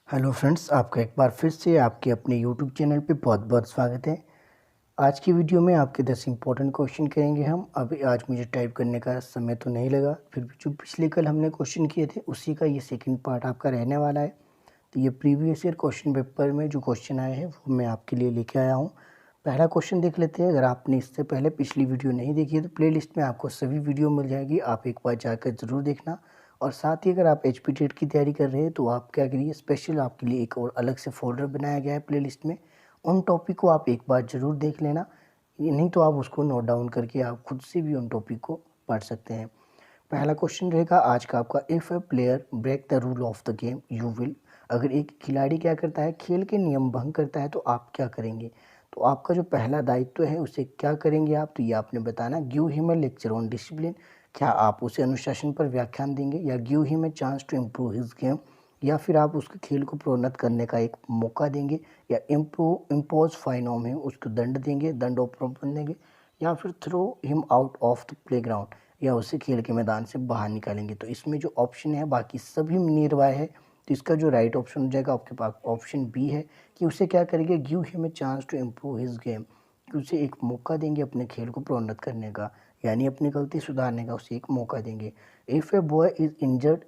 Hello friends, आपका एक बार फिर से आपके अपने यूट्यूब चैनल पे बहुत बहुत स्वागत है। आज की वीडियो में आपके 10 इंपॉर्टेंट क्वेश्चन करेंगे हम। अभी आज मुझे टाइप करने का समय तो नहीं लगा, फिर भी जो पिछले कल हमने क्वेश्चन किए थे उसी का ये सेकंड पार्ट आपका रहने वाला है। तो ये प्रीवियस ईयर क्वेश्चन पेपर में जो क्वेश्चन आए हैं वो मैं आपके लिए लेके आया हूँ। पहला क्वेश्चन देख लेते हैं। अगर आपने इससे पहले पिछली वीडियो नहीं देखी है तो प्लेलिस्ट में आपको सभी वीडियो मिल जाएगी, आप एक बार जाकर ज़रूर देखना। और साथ ही अगर आप HP टेट की तैयारी कर रहे हैं तो आप क्या करिए, स्पेशल आपके लिए एक और अलग से फोल्डर बनाया गया है प्लेलिस्ट में। उन टॉपिक को आप एक बार ज़रूर देख लेना, ये नहीं तो आप उसको नोट डाउन करके आप खुद से भी उन टॉपिक को पढ़ सकते हैं। पहला क्वेश्चन रहेगा आज का आपका, if a player break the rule of the game you will. अगर एक खिलाड़ी क्या करता है, खेल के नियम भंग करता है तो आप क्या करेंगे। तो आपका जो पहला दायित्व है उसे क्या करेंगे आप, तो ये आपने बताना। Give him a lecture on discipline, क्या आप उसे अनुशासन पर व्याख्यान देंगे, या give him a chance to improve his game, या फिर आप उसके खेल को प्रोन्नत करने का एक मौका देंगे, या इम्पोज फाइन ऑन हिम, उसको दंड देंगे, दंडोपरोपण देंगे, या फिर throw him out of the playground, या उसे खेल के मैदान से बाहर निकालेंगे। तो इसमें जो ऑप्शन है बाकी सभी निर्वाह है, तो इसका जो राइट ऑप्शन हो जाएगा आपके पास ऑप्शन बी है कि उसे क्या करेंगे, give him a chance to improve his game, कि उसे एक मौका देंगे अपने खेल को प्रोन्नत करने का, यानी अपनी गलती सुधारने का उसे एक मौका देंगे। If a boy is injured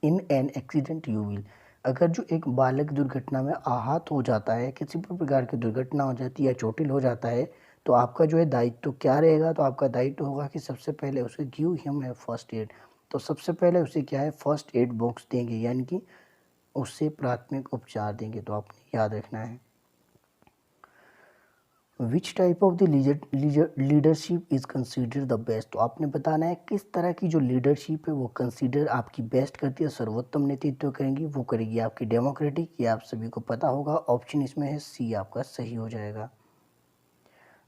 in an accident you will. अगर जो एक बालक दुर्घटना में आहत हो जाता है, किसी भी प्रकार की दुर्घटना हो जाती है या चोटिल हो जाता है, तो आपका जो है दायित्व तो क्या रहेगा, तो आपका दायित्व होगा कि सबसे पहले उसे गिव हिम है फर्स्ट एड। तो सबसे पहले उसे क्या है, फर्स्ट एड बॉक्स देंगे, यानी कि उससे प्राथमिक उपचार देंगे। तो आपने याद रखना है। Which type of the leadership is consider the best. तो आपने बताना है किस तरह की जो लीडरशिप है वो कंसिडर आपकी बेस्ट करती है, सर्वोत्तम नेतृत्व करेंगी, वो करेगी आपकी डेमोक्रेटिक। ये आप सभी को पता होगा, ऑप्शन इसमें है सी आपका सही हो जाएगा।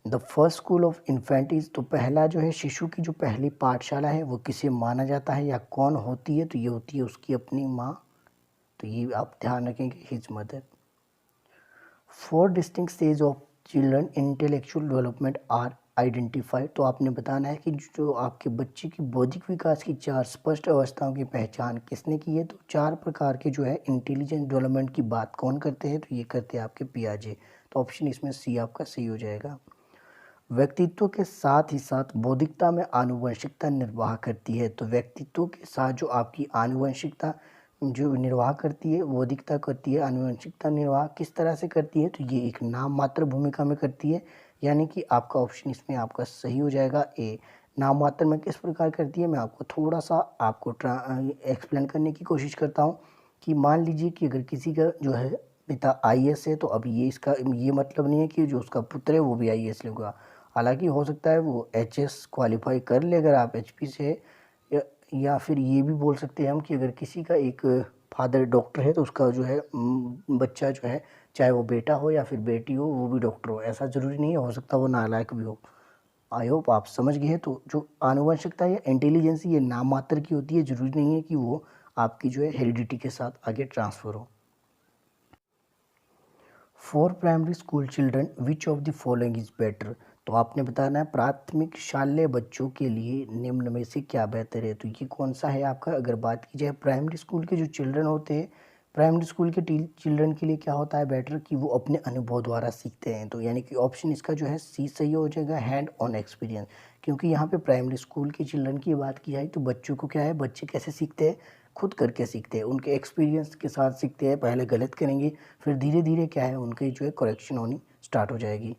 द फर्स्ट स्कूल ऑफ इन्फेंटिस, तो पहला जो है शिशु की जो पहली पाठशाला है वो किसे माना जाता है या कौन होती है, तो ये होती है उसकी अपनी माँ। तो ये आप ध्यान रखेंगे, his mother. Four distinct stage of children intellectual development are identified. तो आपने बताना है कि जो आपके बच्चे की बौद्धिक विकास की चार स्पष्ट अवस्थाओं की पहचान किसने की है। तो चार प्रकार के जो है इंटेलिजेंस डेवलपमेंट की बात कौन करते हैं, तो ये करते हैं आपके पियाजे। तो ऑप्शन इसमें सी आपका सही हो जाएगा। व्यक्तित्व के साथ ही साथ बौद्धिकता में आनुवंशिकता निर्वाह करती है। तो व्यक्तित्व के साथ जो आपकी आनुवंशिकता जो निर्वाह करती है, बौद्धिकता करती है, आनुवंशिकता निर्वाह किस तरह से करती है, तो ये एक नाम मात्र भूमिका में करती है, यानी कि आपका ऑप्शन इसमें आपका सही हो जाएगा ए। नाम मात्र में किस प्रकार करती है, मैं आपको थोड़ा सा आपको एक्सप्लेन करने की कोशिश करता हूँ। कि मान लीजिए कि अगर किसी का जो है पिता IAS है, तो अब ये इसका ये मतलब नहीं है कि जो उसका पुत्र है वो भी IAS होगा। हालांकि हो सकता है वो HS क्वालिफाई कर ले अगर आप HP से, या फिर ये भी बोल सकते हैं हम कि अगर किसी का एक फादर डॉक्टर है तो उसका जो है बच्चा जो है, चाहे वो बेटा हो या फिर बेटी हो, वो भी डॉक्टर हो। ऐसा ज़रूरी नहीं है, हो सकता है वो नालायक भी हो। आई होप आप समझ गए हैं। तो जो आनुवंशिकता या इंटेलिजेंस ये नाम मात्र की होती है, ज़रूरी नहीं है कि वो आपकी जो है हेरिडिटी के साथ आगे ट्रांसफ़र हो। For primary school children which of the following is better. तो आपने बताना है प्राथमिक शालेय बच्चों के लिए निम्न में से क्या बेहतर है। तो ये कौन सा है आपका, अगर बात की जाए प्राइमरी स्कूल के जो चिल्ड्रन होते हैं, प्राइमरी स्कूल के चिल्ड्रन के लिए क्या होता है बेटर, कि वो अपने अनुभव द्वारा सीखते हैं। तो यानी कि ऑप्शन इसका जो है सी सही हो जाएगा, हैंड ऑन एक्सपीरियंस। क्योंकि यहाँ पे प्राइमरी स्कूल के चिल्ड्रन की बात की जाए तो बच्चों को क्या है, बच्चे कैसे सीखते हैं, खुद करके सीखते हैं, उनके एक्सपीरियंस के साथ सीखते हैं। पहले गलत करेंगे, फिर धीरे धीरे क्या है उनकी जो है करेक्शन होनी स्टार्ट हो जाएगी।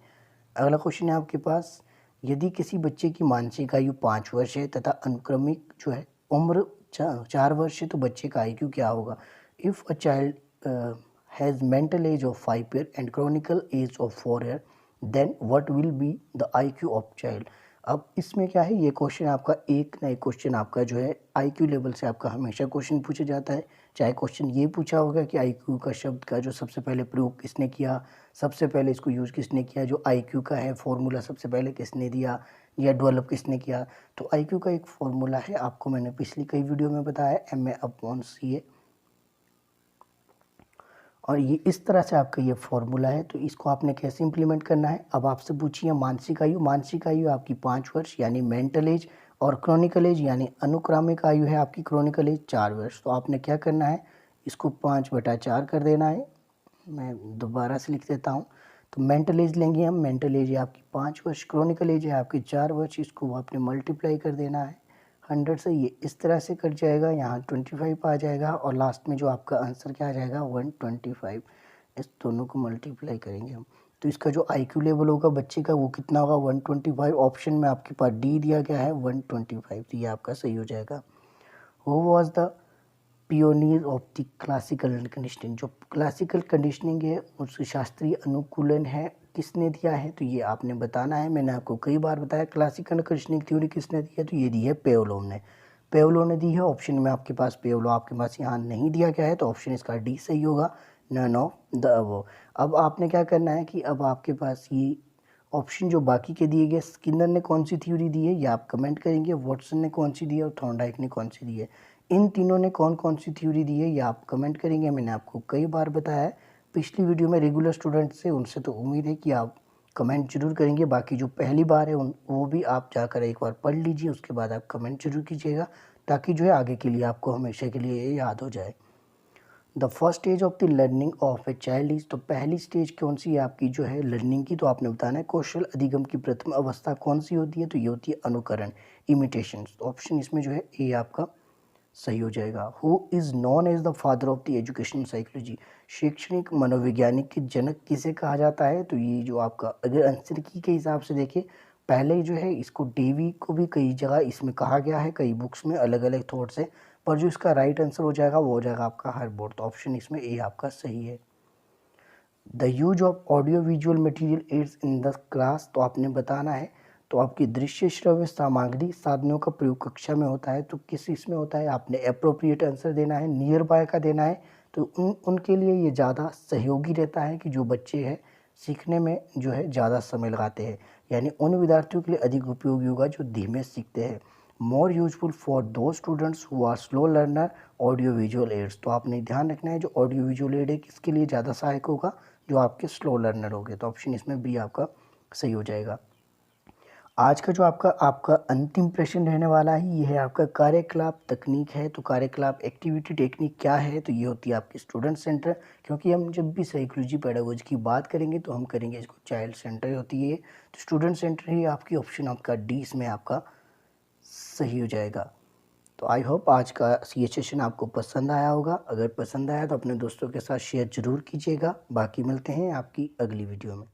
अगला क्वेश्चन है आपके पास, यदि किसी बच्चे की मानसिक आयु 5 वर्ष है तथा अनुक्रमिक जो है उम्र 4 वर्ष है, तो बच्चे का IQ क्या होगा। If a child has mental age of 5 year and chronicle age of 4 year, then what will be the IQ of child. अब इसमें क्या है, ये क्वेश्चन आपका एक ना एक क्वेश्चन आपका जो है IQ लेवल से आपका हमेशा क्वेश्चन पूछा जाता है। चाहे क्वेश्चन ये पूछा होगा कि IQ का शब्द का जो सबसे पहले प्रयोग किसने किया, सबसे पहले इसको यूज़ किसने किया, जो IQ का है फॉर्मूला सबसे पहले किसने दिया या डेवलप किसने किया। तो IQ का एक फॉर्मूला है, आपको मैंने पिछली कई वीडियो में बताया, MA/CA। और ये इस तरह से आपका ये फॉर्मूला है। तो इसको आपने कैसे इंप्लीमेंट करना है, अब आपसे पूछिए मानसिक आयु। मानसिक आयु आपकी 5 वर्ष यानी मेंटल एज, और क्रॉनिकल एज यानी अनुक्रमिक आयु है आपकी क्रॉनिकल एज 4 वर्ष। तो आपने क्या करना है, इसको 5/4 कर देना है। मैं दोबारा से लिख देता हूँ। तो मेंटल एज लेंगे हम, मेंटल एज है आपकी 5 वर्ष, क्रोनिकल एज है आपकी 4 वर्ष, इसको आपने मल्टीप्लाई कर देना है 100 से। ये इस तरह से कट जाएगा, यहाँ 25 आ जाएगा और लास्ट में जो आपका आंसर क्या आ जाएगा 125। इस दोनों को मल्टीप्लाई करेंगे हम, तो इसका जो IQ लेवल होगा बच्चे का वो कितना होगा 125। ऑप्शन में आपके पास डी दिया गया है 125, तो ये आपका सही हो जाएगा। Who was the pioneer of the classical conditioning, जो क्लासिकल कंडीशनिंग है उसकी शास्त्रीय अनुकूलन है किसने दिया है, तो ये आपने बताना है। मैंने आपको कई बार बताया क्लासिकल कंडीशनिंग थ्योरी किसने दी है, तो ये दी है पेवलोव ने। पेवलोव ने दी है। ऑप्शन में आपके पास पेवलोव आपके पास यहाँ नहीं दिया गया है, तो ऑप्शन इसका डी सही होगा, नन ऑफ द अबव। अब आपने क्या करना है कि अब आपके पास ये ऑप्शन जो बाकी के दिए गए, स्किनर ने कौन सी थ्योरी दी है ये आप कमेंट करेंगे, वॉटसन ने कौन सी दी है और थॉर्नडाइक ने कौन सी दी है। इन तीनों ने कौन कौन सी थ्योरी दी है ये आप कमेंट करेंगे। मैंने आपको कई बार बताया है पिछली वीडियो में रेगुलर स्टूडेंट से, उनसे तो उम्मीद है कि आप कमेंट जरूर करेंगे। बाकी जो पहली बार है वो भी आप जाकर एक बार पढ़ लीजिए, उसके बाद आप कमेंट जरूर कीजिएगा, ताकि जो है आगे के लिए आपको हमेशा के लिए याद हो जाए। The first stage of the learning of a child is, तो पहली स्टेज कौन सी है आपकी जो है लर्निंग की, तो आपने बताना है कौशल अधिगम की प्रथम अवस्था कौन सी होती है, तो ये होती है अनुकरण, इमिटेशन। ऑप्शन इसमें जो है ए आपका सही हो जाएगा। Who is known as the father of the educational psychology, शैक्षणिक मनोवैज्ञानिक के जनक किसे कहा जाता है, तो ये जो आपका अगर आंसर की के हिसाब से देखें, पहले जो है इसको डेवी को भी कई जगह इसमें कहा गया है, कई बुक्स में अलग अलग थॉट्स है, पर जो इसका राइट आंसर हो जाएगा वो हो जाएगा आपका हर्बर्ट। तो ऑप्शन इसमें ए आपका सही है। The use of audio visual material aids in the class, तो आपने बताना है तो आपकी दृश्य श्रव्य सामग्री साधनों का प्रयोग कक्षा में होता है, तो किस इसमें होता है, आपने अप्रोप्रिएट आंसर देना है, नियर बाय का देना है। तो उनके लिए ये ज़्यादा सहयोगी रहता है कि जो बच्चे हैं सीखने में जो है ज़्यादा समय लगाते हैं, यानी उन विद्यार्थियों के लिए अधिक उपयोगी होगा जो धीमे सीखते हैं। More useful for those students who are slow learner audio visual aids, तो आपने ध्यान रखना है जो ऑडियो विजुअल एड है किसके लिए ज़्यादा सहायक होगा, जो आपके स्लो लर्नर हो गए। तो ऑप्शन इसमें बी आपका सही हो जाएगा। आज का जो आपका अंतिम प्रश्न रहने वाला है ये है आपका कार्यकलाप तकनीक है। तो कार्यकलाप एक्टिविटी टेक्निक क्या है, तो ये होती है आपकी स्टूडेंट सेंटर, क्योंकि हम जब भी साइकोलॉजी पेडागोजी की बात करेंगे तो हम करेंगे इसको चाइल्ड सेंटर होती है, तो स्टूडेंट सेंटर ही आपकी ऑप्शन आपका डी इसमें आपका सही हो जाएगा। तो आई होप आज का ये सेशन आपको पसंद आया होगा। अगर पसंद आया तो अपने दोस्तों के साथ शेयर ज़रूर कीजिएगा। बाकी मिलते हैं आपकी अगली वीडियो में।